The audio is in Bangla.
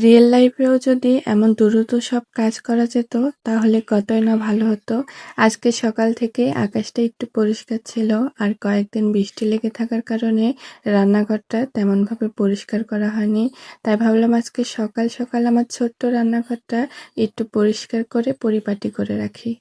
রিয়েল লাইফেও যদি এমন দ্রুত সব কাজ করা যেত তাহলে কতই না ভালো হতো। আজকে সকাল থেকে আকাশটা একটু পরিষ্কার ছিল, আর কয়েকদিন বৃষ্টি লেগে থাকার কারণে রান্নাঘরটা তেমনভাবে পরিষ্কার করা হয়নি। তাই ভাবলাম আজকে সকাল সকাল আমার ছোট্ট রান্নাঘরটা একটু পরিষ্কার করে পরিপাটি করে রাখি।